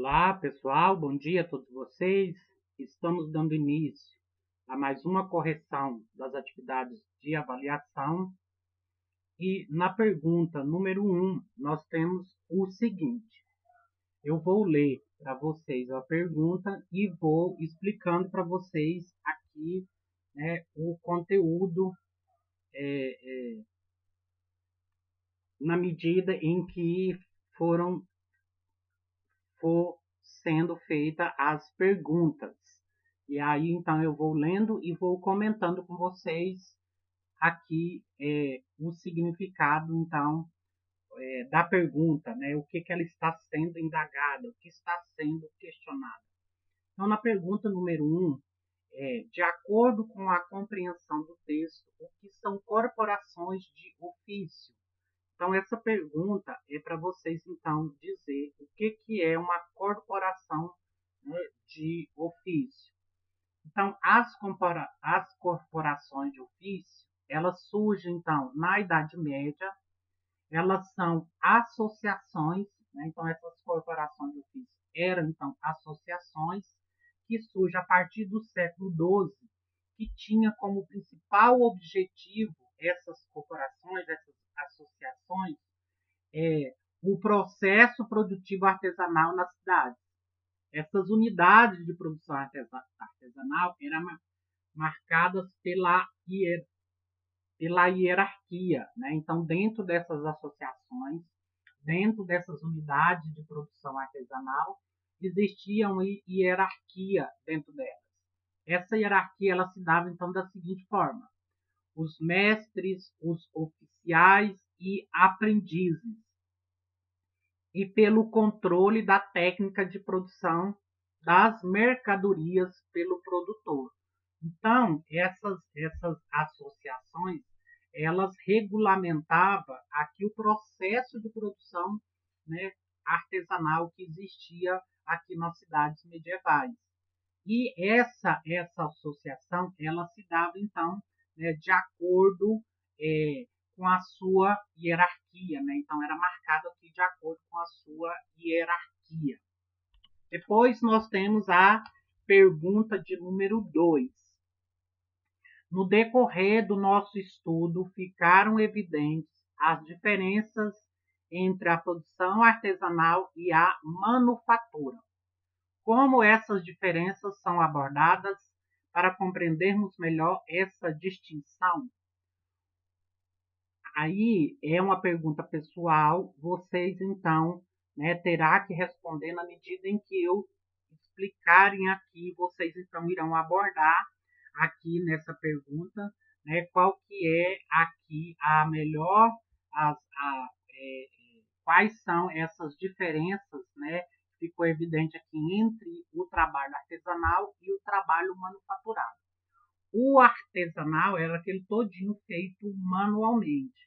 Olá, pessoal, bom dia a todos vocês. Estamos dando início a mais uma correção das atividades de avaliação. E na pergunta número 1, nós temos o seguinte. Eu vou ler para vocês a pergunta e vou explicando para vocês aqui, né, o conteúdo na medida em que for sendo feitas as perguntas. E aí, então, eu vou lendo e vou comentando com vocês aqui o significado, então, da pergunta, né? O que ela está sendo indagada, o que está sendo questionado. Então, na pergunta número 1, de acordo com a compreensão do texto, o que são corporações de ofício? Então, essa pergunta é para vocês, então, dizer o que é uma corporação, né, de ofício. Então, as corporações de ofício, elas surgem, então, na Idade Média, elas são associações, né? Então, essas corporações de ofício eram, então, associações que surgem a partir do século XII, que tinha como principal objetivo essas corporações, essas associações, o processo produtivo artesanal na cidade. Essas unidades de produção artesanal eram marcadas pela hierarquia, né? Então, dentro dessas associações, dentro dessas unidades de produção artesanal, existia uma hierarquia dentro delas. Essa hierarquia ela se dava, então, da seguinte forma: os mestres, os oficiais e aprendizes, e pelo controle da técnica de produção das mercadorias pelo produtor. Então, essas associações, elas regulamentavam aqui o processo de produção, né, artesanal que existia aqui nas cidades medievais. E essa associação, ela se dava, então, né, de acordo com a sua hierarquia, né? Então, era marcado aqui de acordo com a sua hierarquia. Depois, nós temos a pergunta de número 2. No decorrer do nosso estudo, ficaram evidentes as diferenças entre a produção artesanal e a manufatura. Como essas diferenças são abordadas para compreendermos melhor essa distinção? Aí é uma pergunta pessoal, vocês então, né, terá que responder na medida em que eu explicarem aqui, vocês então irão abordar aqui nessa pergunta, né, qual que é aqui a melhor, quais são essas diferenças, né, ficou evidente aqui entre o trabalho artesanal e o trabalho manufaturado. O artesanal era aquele todinho feito manualmente.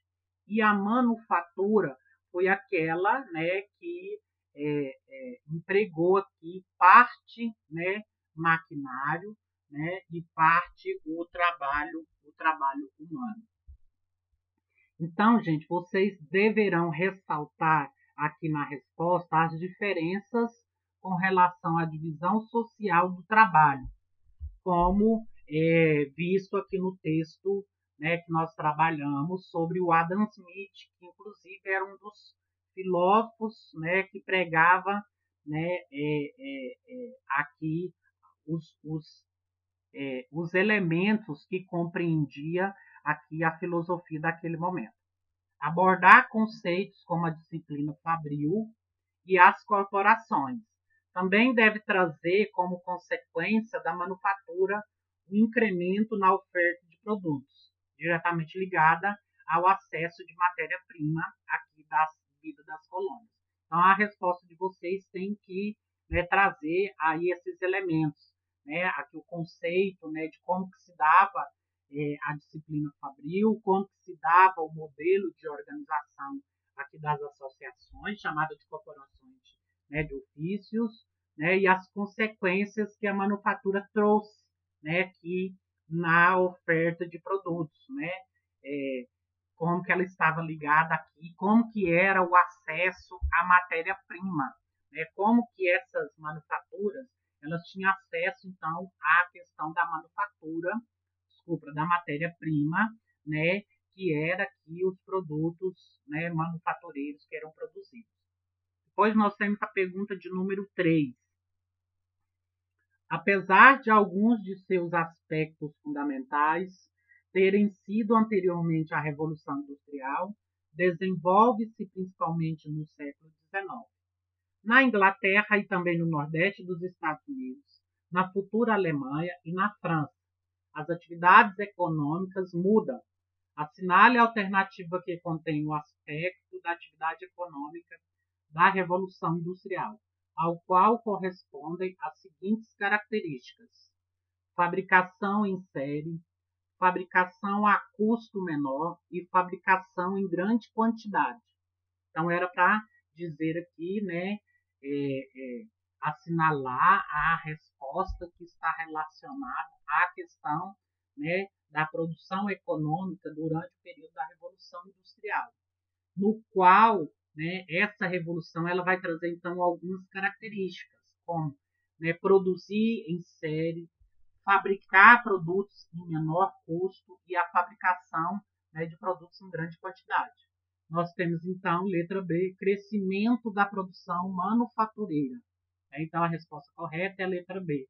E a manufatura foi aquela, né, que empregou aqui parte, né, maquinário, né, e parte o trabalho humano. Então, gente, vocês deverão ressaltar aqui na resposta as diferenças com relação à divisão social do trabalho, como visto aqui no texto, né, que nós trabalhamos sobre o Adam Smith, que inclusive era um dos filósofos, né, que pregava, né, aqui os elementos que compreendia aqui a filosofia daquele momento. Abordar conceitos como a disciplina fabril e as corporações. Também deve trazer como consequência da manufatura o incremento na oferta de produtos, diretamente ligada ao acesso de matéria-prima aqui das vidas das colônias. Então, a resposta de vocês tem que, né, trazer aí esses elementos, né, aqui o conceito, né, de como que se dava a disciplina fabril, como que se dava o modelo de organização aqui das associações, chamada de corporações, né, de ofícios, né, e as consequências que a manufatura trouxe, né, aqui na oferta de produtos, né, como que ela estava ligada aqui, como que era o acesso à matéria-prima, né, como que essas manufaturas elas tinham acesso, então, à questão da manufatura, desculpa, da matéria-prima, né, que era aqui os produtos, né, manufatureiros que eram produzidos. Depois nós temos a pergunta de número 3. Apesar de alguns de seus aspectos fundamentais terem sido anteriormente à Revolução Industrial, desenvolve-se principalmente no século XIX. Na Inglaterra e também no Nordeste dos Estados Unidos, na futura Alemanha e na França, as atividades econômicas mudam. Assinale a alternativa que contém o aspecto da atividade econômica da Revolução Industrial, ao qual correspondem as seguintes características: fabricação em série, fabricação a custo menor e fabricação em grande quantidade. Então, era para dizer aqui, né, assinalar a resposta que está relacionada à questão, né, da produção econômica durante o período da Revolução Industrial, no qual, né, essa revolução ela vai trazer então algumas características, como, né, produzir em série, fabricar produtos em menor custo e a fabricação, né, de produtos em grande quantidade. Nós temos então, letra B, crescimento da produção manufatureira. Então a resposta correta é a letra B,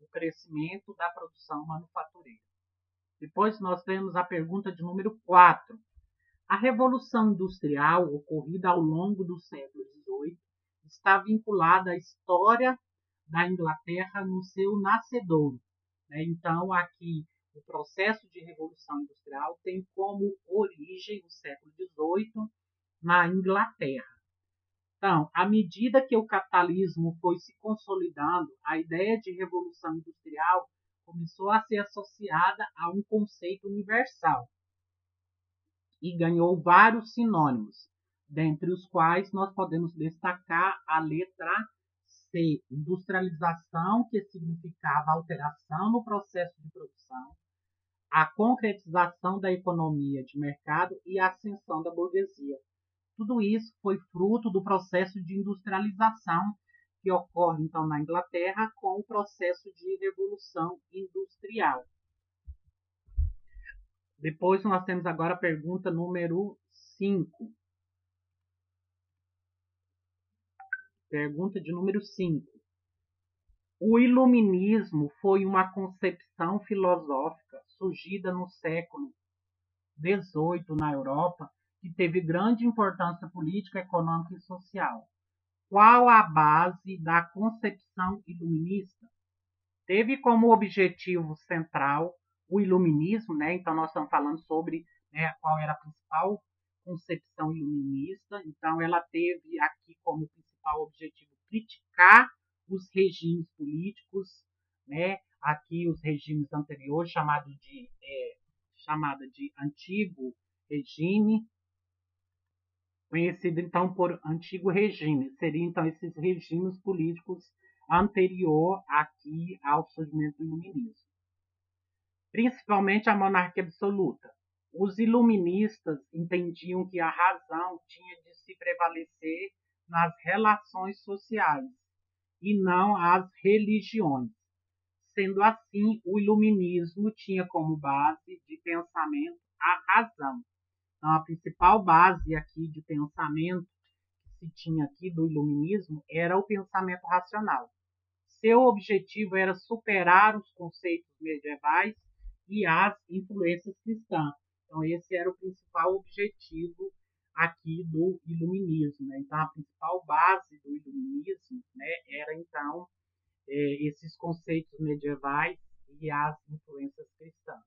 o crescimento da produção manufatureira. Depois nós temos a pergunta de número 4. A Revolução Industrial, ocorrida ao longo do século XVIII, está vinculada à história da Inglaterra no seu nascedouro. Então, aqui, o processo de Revolução Industrial tem como origem o século XVIII na Inglaterra. Então, à medida que o capitalismo foi se consolidando, a ideia de Revolução Industrial começou a ser associada a um conceito universal e ganhou vários sinônimos, dentre os quais nós podemos destacar a letra C, industrialização, que significava alteração no processo de produção, a concretização da economia de mercado e a ascensão da burguesia. Tudo isso foi fruto do processo de industrialização que ocorre, então, na Inglaterra com o processo de revolução industrial. Depois nós temos agora a pergunta número 5. Pergunta de número 5. O iluminismo foi uma concepção filosófica surgida no século XVIII na Europa, que teve grande importância política, econômica e social. Qual a base da concepção iluminista? Teve como objetivo central o iluminismo, né? Então nós estamos falando sobre, né, qual era a principal concepção iluminista. Então ela teve aqui como principal objetivo criticar os regimes políticos, né? Aqui os regimes anteriores, chamada de antigo regime, conhecido então por antigo regime. Seriam então esses regimes políticos anterior aqui ao surgimento do iluminismo. Principalmente a monarquia absoluta. Os iluministas entendiam que a razão tinha de se prevalecer nas relações sociais e não as religiões. Sendo assim, o iluminismo tinha como base de pensamento a razão. Então, a principal base aqui de pensamento que se tinha aqui do iluminismo era o pensamento racional. Seu objetivo era superar os conceitos medievais e as influências cristãs. Então, esse era o principal objetivo aqui do iluminismo. Né? Então, a principal base do iluminismo, né, era, então, esses conceitos medievais e as influências cristãs.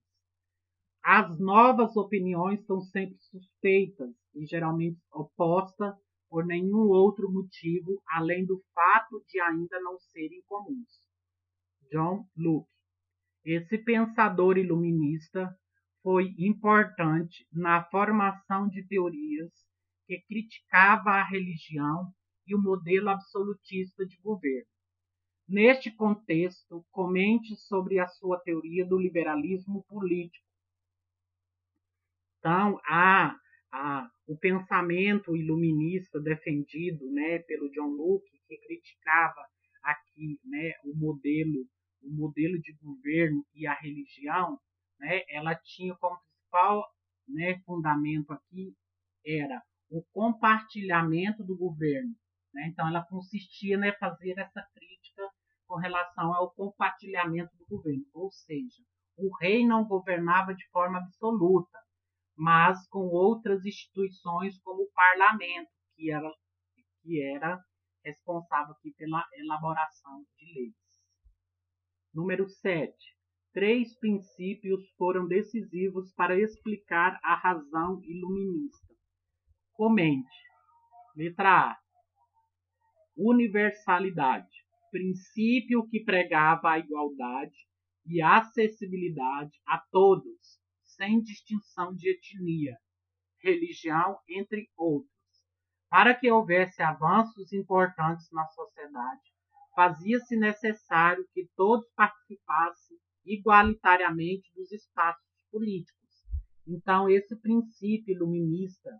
As novas opiniões são sempre suspeitas e geralmente opostas por nenhum outro motivo além do fato de ainda não serem comuns. John Locke. Esse pensador iluminista foi importante na formação de teorias que criticava a religião e o modelo absolutista de governo. Neste contexto, comente sobre a sua teoria do liberalismo político. Então, a o pensamento iluminista defendido, né, pelo John Locke, que criticava aqui, né, o modelo de governo e a religião, né, ela tinha como principal, né, fundamento aqui era o compartilhamento do governo, né? Então ela consistia, né, fazer essa crítica com relação ao compartilhamento do governo, ou seja, o rei não governava de forma absoluta, mas com outras instituições como o parlamento, que era responsável aqui pela elaboração de leis. Número 7. Três princípios foram decisivos para explicar a razão iluminista. Comente. Letra A. Universalidade. Princípio que pregava a igualdade e acessibilidade a todos, sem distinção de etnia, religião, entre outros. Para que houvesse avanços importantes na sociedade, fazia-se necessário que todos participassem igualitariamente dos espaços políticos. Então, esse princípio iluminista,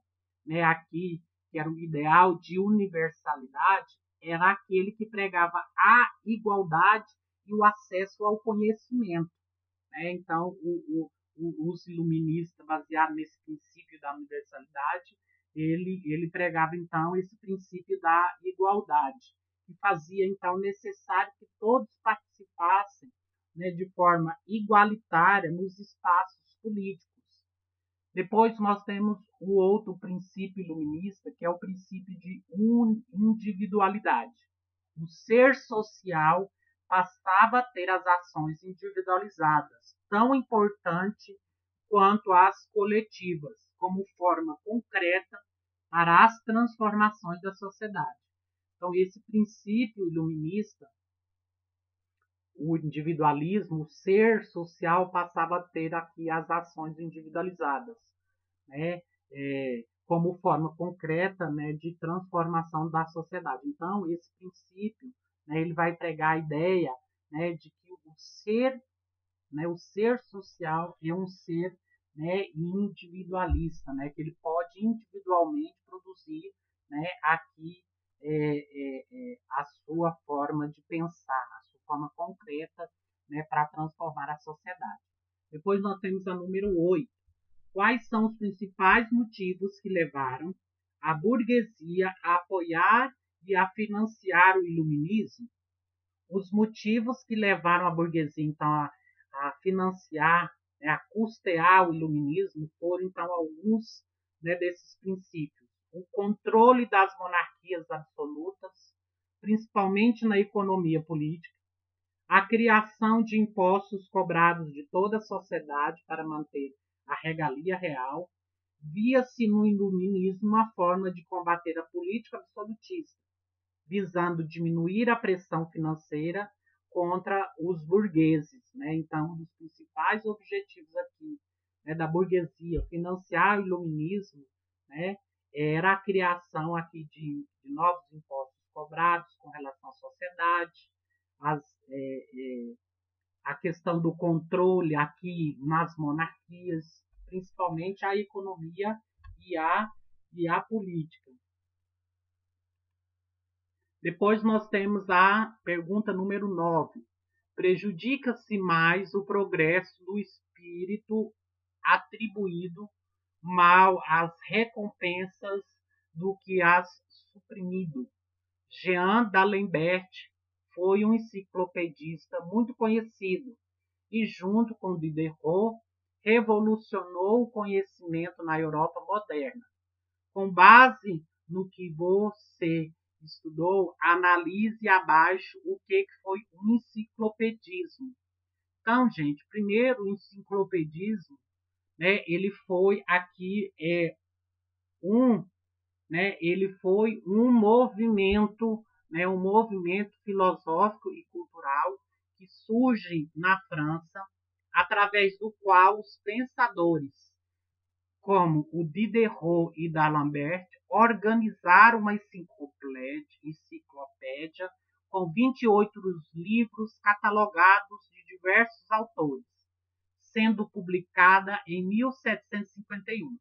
né, aqui, que era o ideal de universalidade, era aquele que pregava a igualdade e o acesso ao conhecimento, né? Então, os iluministas, baseados nesse princípio da universalidade, ele pregava, então, esse princípio da igualdade, que fazia, então, necessário que todos participassem, né, de forma igualitária nos espaços políticos. Depois nós temos o outro princípio iluminista, que é o princípio de individualidade. O ser social passava a ter as ações individualizadas, tão importante quanto as coletivas, como forma concreta para as transformações da sociedade. Então, esse princípio iluminista, o individualismo, o ser social passava a ter aqui as ações individualizadas, né, como forma concreta, né, de transformação da sociedade. Então, esse princípio, né, ele vai pregar a ideia, né, de que o ser social é um ser, né, individualista, né, que ele pode individualmente produzir, né, aqui a sua forma de pensar, a sua forma concreta, né, para transformar a sociedade. Depois nós temos a número 8. Quais são os principais motivos que levaram a burguesia a apoiar e a financiar o iluminismo? Os motivos que levaram a burguesia, então, a financiar, né, a custear o iluminismo foram, então, alguns, né, desses princípios. O controle das monarquias absolutas, principalmente na economia política, a criação de impostos cobrados de toda a sociedade para manter a regalia real, via-se no iluminismo uma forma de combater a política absolutista, visando diminuir a pressão financeira contra os burgueses, né? Então, um dos principais objetivos aqui, né, da burguesia financiar o iluminismo, né, era a criação aqui de novos impostos cobrados com relação à sociedade, as, a questão do controle aqui nas monarquias, principalmente a economia e a política. Depois nós temos a pergunta número 9. Prejudica-se mais o progresso do espírito atribuído mal às recompensas do que as suprimido. Jean d'Alembert foi um enciclopedista muito conhecido e, junto com Diderot, revolucionou o conhecimento na Europa moderna. Com base no que você estudou, analise abaixo o que foi um enciclopedismo. Então, gente, primeiro, o enciclopedismo, né, ele foi aqui ele foi um movimento, né, um movimento filosófico e cultural que surge na França, através do qual os pensadores, como o Diderot e d'Alembert, organizaram uma enciclopédia com 28 livros catalogados de diversos autores, sendo publicada em 1751.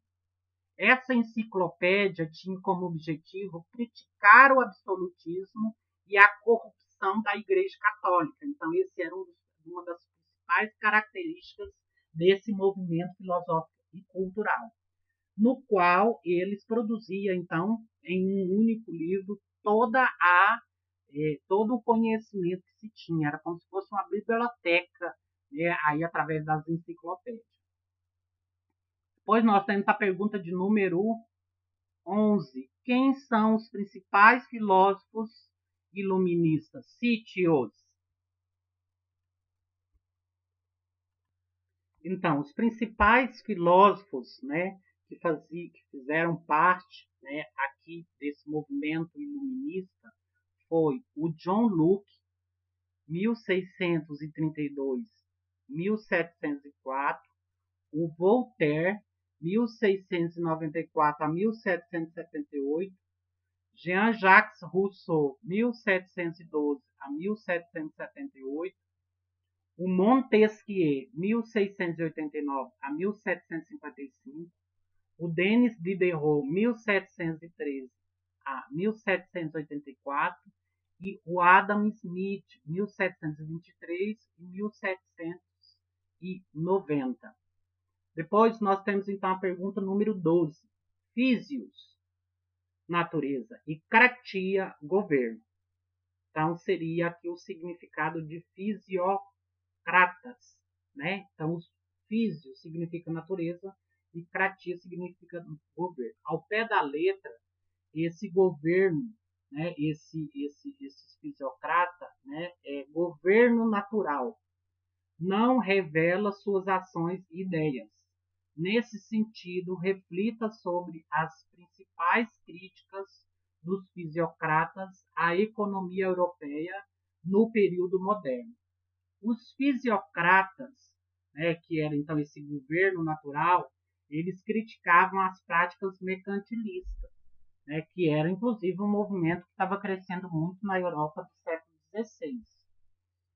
essa enciclopédia tinha como objetivo criticar o absolutismo e a corrupção da Igreja Católica. Então, esse era uma das principais características desse movimento filosófico e cultural, no qual eles produziam, então, em um único livro, todo o conhecimento que se tinha. Era como se fosse uma biblioteca, né, aí através das enciclopédias. Depois nós temos a pergunta de número 11. Quem são os principais filósofos iluministas? Cite-os. Então, os principais filósofos, né, que fizeram parte, né, aqui desse movimento iluminista foi o John Locke, 1632-1704, o Voltaire, 1694 a 1778, Jean-Jacques Rousseau, 1712 a 1778, o Montesquieu, 1689 a 1755, o Denis Diderot, 1713 a 1784, e o Adam Smith, 1723 e 1790. Depois nós temos então a pergunta número 12. Físios, natureza, e Kratia, governo. Então seria aqui o significado de fisiocratas, né? Então os físios significa natureza e Kratia significa governo. Ao pé da letra, esse governo, né, esse fisiocrata, né, é governo natural, não revela suas ações e ideias. Nesse sentido, reflita sobre as principais críticas dos fisiocratas à economia europeia no período moderno. Os fisiocratas, né, que era então esse governo natural, eles criticavam as práticas mercantilistas, né, que era inclusive um movimento que estava crescendo muito na Europa do século XVI.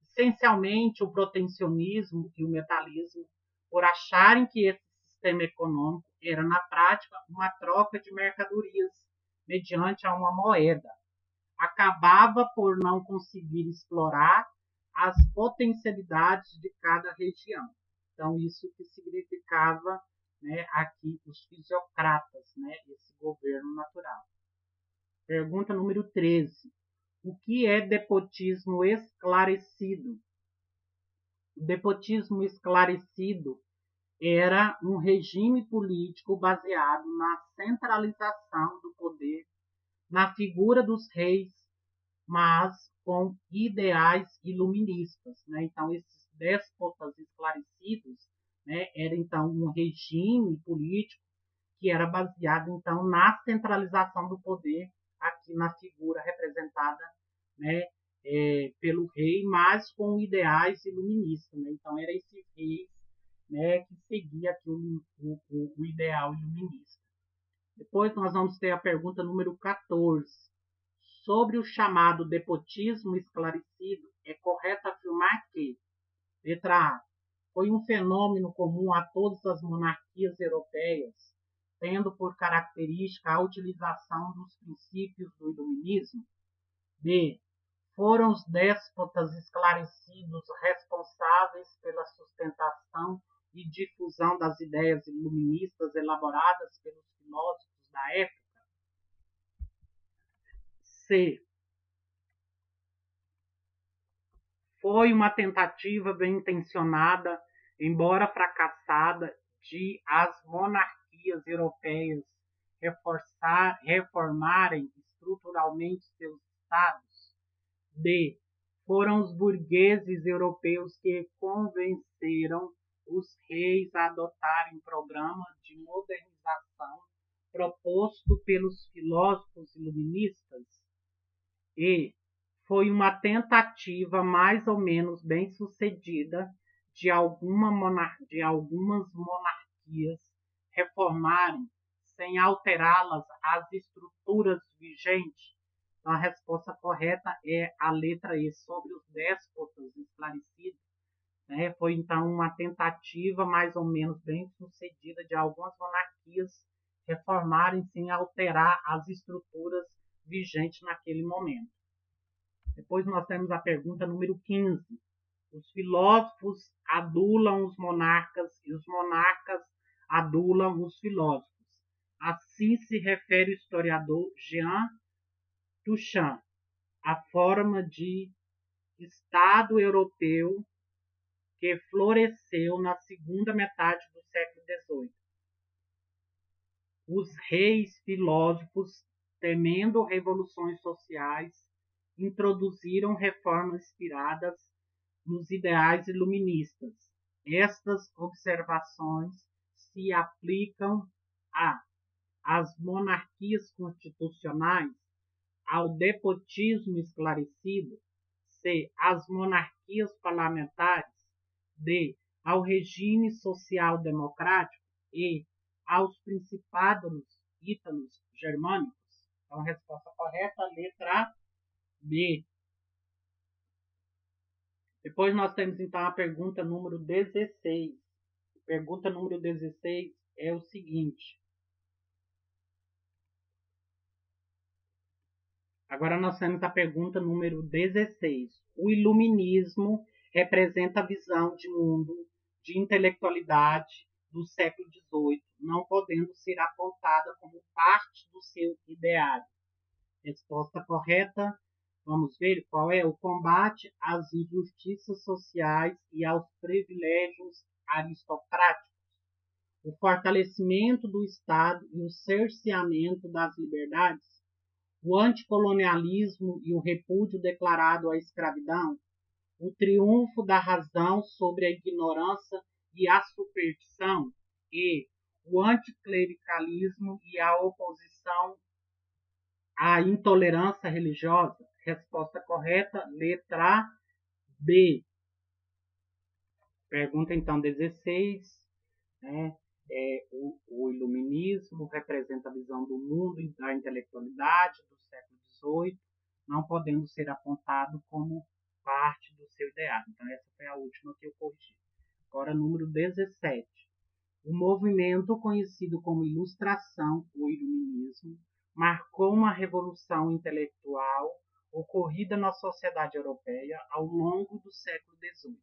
Essencialmente o protecionismo e o metalismo, por acharem que esse sistema econômico era, na prática, uma troca de mercadorias mediante a uma moeda, acabava por não conseguir explorar as potencialidades de cada região. Então, isso que significava, né, aqui os fisiocratas, né, esse governo natural. Pergunta número 13. O que é despotismo esclarecido? O despotismo esclarecido era um regime político baseado na centralização do poder na figura dos reis, mas com ideais iluministas, né? Então, esses déspotas esclarecidos, né, era então um regime político que era baseado então na centralização do poder aqui na figura representada, né, pelo rei, mas com ideais iluministas, né? Então era esse rei, né, que seguia aqui o ideal iluminista. Depois nós vamos ter a pergunta número 14. Sobre o chamado despotismo esclarecido, é correto afirmar que, letra A, foi um fenômeno comum a todas as monarquias europeias, tendo por característica a utilização dos princípios do iluminismo? B. Foram os déspotas esclarecidos responsáveis pela sustentação e difusão das ideias iluministas elaboradas pelos filósofos da época? C. Foi uma tentativa bem intencionada, embora fracassada, de as monarquias europeias reformarem estruturalmente seus estados? D. Foram os burgueses europeus que convenceram os reis a adotarem o programa de modernização proposto pelos filósofos iluministas? E foi uma tentativa mais ou menos bem sucedida de algumas monarquias reformarem, sem alterá-las, as estruturas vigentes? Então, a resposta correta é a letra E, sobre os déspotas esclarecidos. Né? Foi, então, uma tentativa mais ou menos bem sucedida de algumas monarquias reformarem sem alterar as estruturas vigentes naquele momento. Depois nós temos a pergunta número 15. Os filósofos adulam os monarcas e os monarcas adulam os filósofos. Assim se refere o historiador Jean Duchamp à forma de Estado europeu que floresceu na segunda metade do século XVIII. Os reis filósofos, temendo revoluções sociais, introduziram reformas inspiradas nos ideais iluministas. Estas observações se aplicam às monarquias constitucionais, ao despotismo esclarecido, c. às monarquias parlamentares, d. ao regime social-democrático e aos principados ítalos germânicos. Então, a resposta correta, letra B. Depois nós temos, então, a pergunta número 16. Pergunta número 16 é o seguinte. Agora nós temos a pergunta número 16. O iluminismo representa a visão de mundo, de intelectualidade do século XVIII, não podendo ser apontada como parte do seu ideário. Resposta correta. Vamos ver qual é o combate às injustiças sociais e aos privilégios aristocráticos, o fortalecimento do Estado e o cerceamento das liberdades, o anticolonialismo e o repúdio declarado à escravidão, o triunfo da razão sobre a ignorância e a superstição e o anticlericalismo e a oposição à intolerância religiosa. Resposta correta, letra B. Pergunta então 16. O iluminismo representa a visão do mundo e da intelectualidade do século XVIII, não podendo ser apontado como parte do seu ideário. Então, essa foi a última que eu corrigi. Agora, número 17. O movimento conhecido como Ilustração, ou Iluminismo, marcou uma revolução intelectual ocorrida na sociedade europeia ao longo do século XVIII.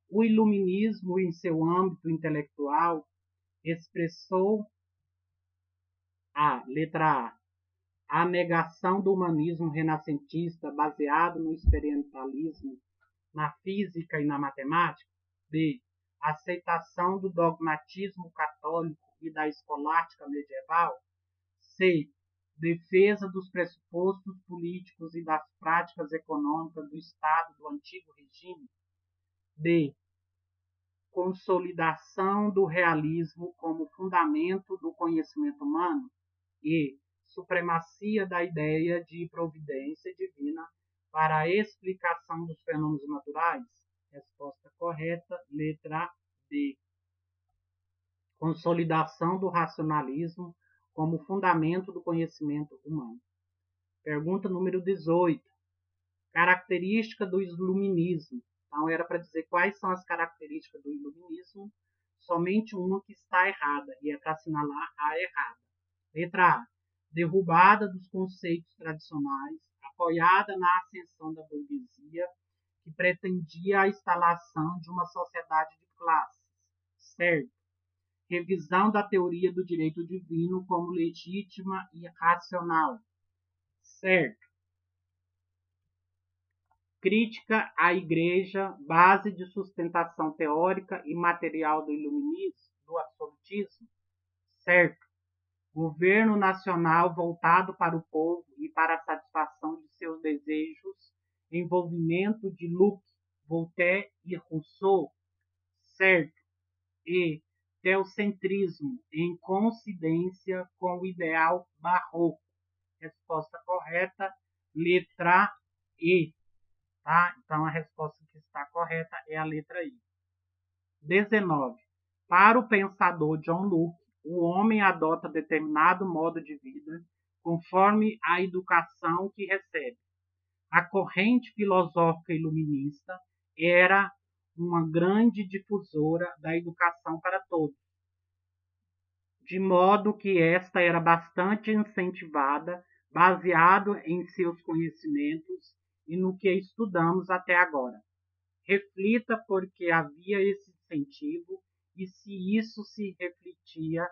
O iluminismo, em seu âmbito intelectual, expressou letra A negação do humanismo renascentista baseado no experimentalismo, na física e na matemática. B. A aceitação do dogmatismo católico e da escolástica medieval. C. Defesa dos pressupostos políticos e das práticas econômicas do Estado do antigo regime. D. Consolidação do realismo como fundamento do conhecimento humano. E supremacia da ideia de providência divina para a explicação dos fenômenos naturais. Resposta correta, letra D. Consolidação do racionalismo como fundamento do conhecimento humano. Pergunta número 18. Característica do iluminismo. Então, era para dizer quais são as características do iluminismo, somente uma que está errada, e é para assinalar a errada. Letra A. Derrubada dos conceitos tradicionais, apoiada na ascensão da burguesia, que pretendia a instalação de uma sociedade de classes. Certo. Revisão da teoria do direito divino como legítima e racional. Certo. Crítica à Igreja, base de sustentação teórica e material do iluminismo, do absolutismo. Certo. Governo nacional voltado para o povo e para a satisfação de seus desejos, envolvimento de Locke, Voltaire e Rousseau. Certo. E teocentrismo, em coincidência com o ideal barroco. Resposta correta, letra E. Tá? Então, a resposta que está correta é a letra I. 19. Para o pensador John Locke, o homem adota determinado modo de vida conforme a educação que recebe. A corrente filosófica iluminista era uma grande difusora da educação para todos, de modo que esta era bastante incentivada, baseado em seus conhecimentos e no que estudamos até agora. Reflita porque havia esse incentivo e se isso se refletia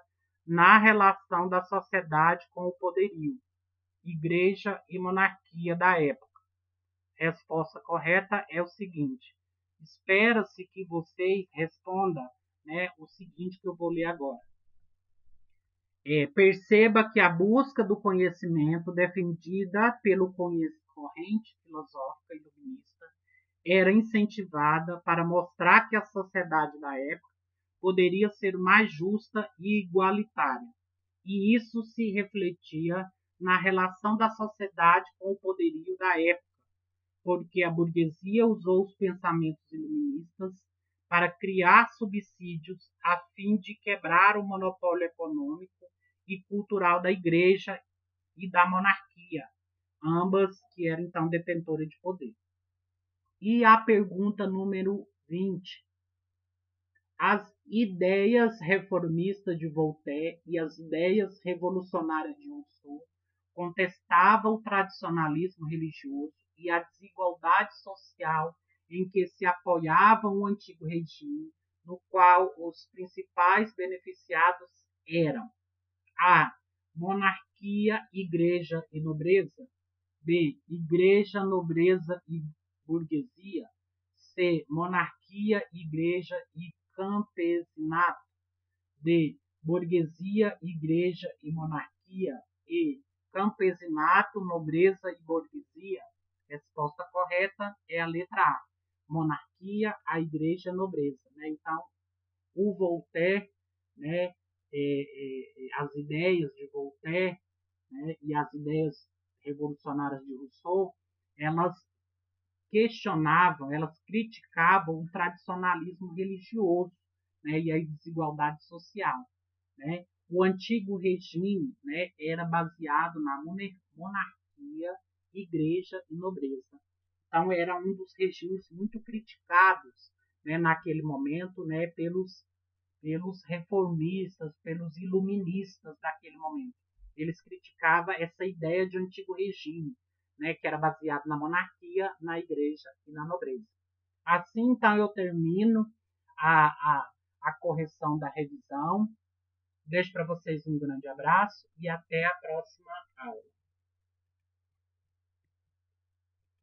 na relação da sociedade com o poderio, igreja e monarquia da época. Resposta correta é o seguinte: espera-se que você responda, o seguinte que eu vou ler agora. Perceba que a busca do conhecimento defendida pelo corrente filosófica iluminista era incentivada para mostrar que a sociedade da época poderia ser mais justa e igualitária. E isso se refletia na relação da sociedade com o poderio da época, porque a burguesia usou os pensamentos iluministas para criar subsídios a fim de quebrar o monopólio econômico e cultural da igreja e da monarquia, ambas que eram então detentoras de poder. E a pergunta número 20. As ideias reformistas de Voltaire e as ideias revolucionárias de Rousseau contestavam o tradicionalismo religioso e a desigualdade social em que se apoiava o antigo regime, no qual os principais beneficiados eram a. Monarquia, igreja e nobreza. B. Igreja, nobreza e burguesia. C. Monarquia, igreja e campesinato. D. Burguesia, igreja e monarquia. E. Campesinato, nobreza e burguesia. Resposta correta é a letra A. Monarquia, a igreja, a nobreza. Então, o Voltaire, as ideias de Voltaire, e as ideias revolucionárias de Rousseau, elas questionavam, elas criticavam o tradicionalismo religioso, e a desigualdade social. O antigo regime, era baseado na monarquia, igreja e nobreza. Então, era um dos regimes muito criticados, naquele momento, pelos reformistas, pelos iluministas daquele momento. Eles criticavam essa ideia de antigo regime, que era baseado na monarquia, na igreja e na nobreza. Assim, então, eu termino a correção da revisão. Deixo para vocês um grande abraço e até a próxima aula.